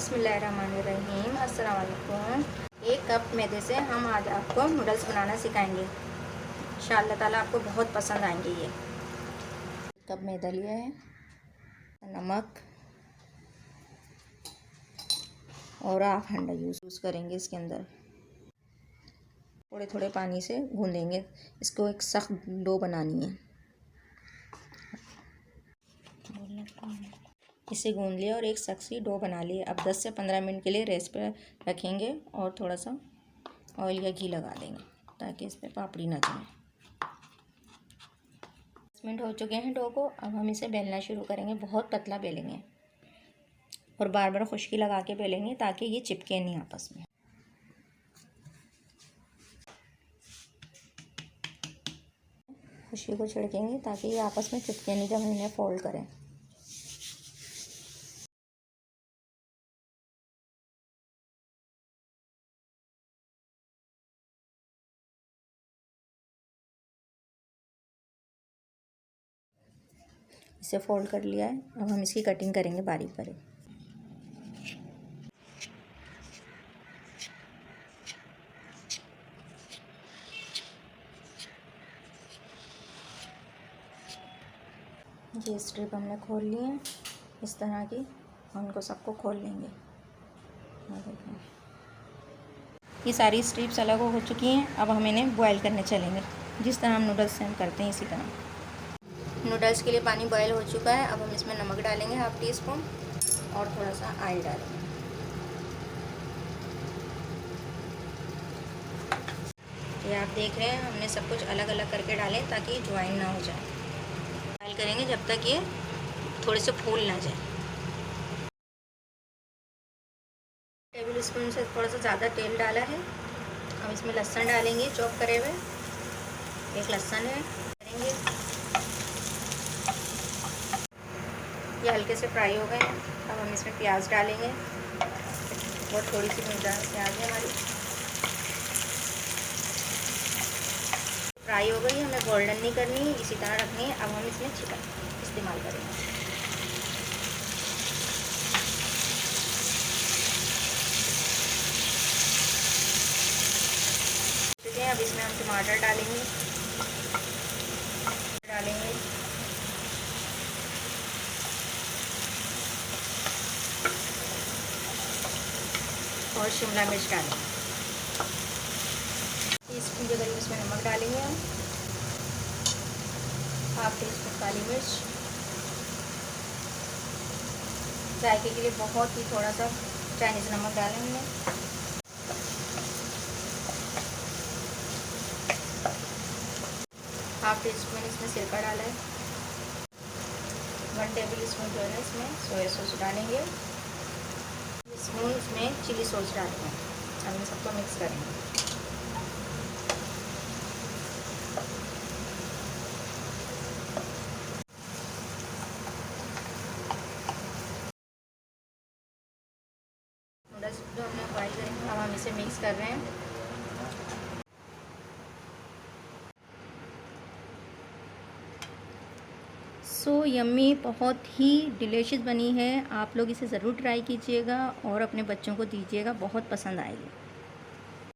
बिस्मिल्लाहिर्रहमानिर्रहीम। अस्सलाम वालेकुम। 1 कप मैदे से हम आज आपको नूडल्स बनाना सिखाएंगे। इंशाअल्लाह ताला आपको बहुत पसंद आएंगे। ये 1 कप मैदा लिया है, नमक और हाफ अंडा यूज़ करेंगे। इसके अंदर थोड़े थोड़े पानी से गूँधेंगे। इसको एक सख्त डो बनानी है। इसे गूँध लिया और एक सख्त सी डो बना ली। अब 10 से 15 मिनट के लिए रेस्ट पे रखेंगे और थोड़ा सा ऑयल या घी लगा देंगे ताकि इस पर पापड़ी ना जमे। 10 मिनट हो चुके हैं डो को। अब हम इसे बेलना शुरू करेंगे। बहुत पतला बेलेंगे और बार बार खुश्की लगा के बेलेंगे ताकि ये चिपके नहीं आपस में। खुश्की को छिड़केंगे ताकि ये आपस में चिपके नहीं जब हम इन्हें फोल्ड करें। इसे फोल्ड कर लिया है। अब हम इसकी कटिंग करेंगे बारीक बारीक। ये स्ट्रिप हमने खोल ली है इस तरह की। हम इनको सबको खोल लेंगे। ये सारी स्ट्रिप्स अलग हो चुकी हैं। अब हम इन्हें बॉयल करने चलेंगे, जिस तरह हम नूडल्स से हम करते हैं इसी तरह। नूडल्स के लिए पानी बॉयल हो चुका है। अब हम इसमें नमक डालेंगे हाफ टी स्पून और थोड़ा सा ऑयल डालेंगे। ये आप देख रहे हैं हमने सब कुछ अलग अलग करके डालें ताकि ज्वाइन ना हो जाए। बॉयल करेंगे जब तक ये थोड़े से फूल ना जाए। टेबल स्पून से थोड़ा सा ज़्यादा तेल डाला है। अब इसमें लहसुन डालेंगे चॉप करे हुए। एक लहसुन है करेंगे। ये हल्के से फ्राई हो गए हैं। अब हम इसमें प्याज डालेंगे। बहुत थोड़ी सी मकदार प्याज है हमारी। फ्राई हो गई, हमें गोल्डन नहीं करनी है, इसी तरह रखनी है। अब हम इसमें चिकन इस्तेमाल करेंगे। अब इसमें हम टमाटर डालेंगे और शिमला मिर्च डालेंगे। टीस्पून के करीब इसमें नमक डालेंगे हम। हाफ टी स्पून काली मिर्च। जायके के लिए बहुत ही थोड़ा सा चाइनीज़ नमक डालेंगे। हाफ टी स्पून इसमें सिरका डाला है। 1 टेबल स्पून जो है इसमें सोया सॉस डालेंगे। स्पून इसमें चिली सॉस डालेंगे। अब इन सबको मिक्स करेंगे। नूडल्स जो हमने बॉयल करेंगे, अब हम इसे मिक्स कर रहे हैं। सो यम्मी, बहुत ही डिलीशियस बनी है। आप लोग इसे ज़रूर ट्राई कीजिएगा और अपने बच्चों को दीजिएगा, बहुत पसंद आएगी।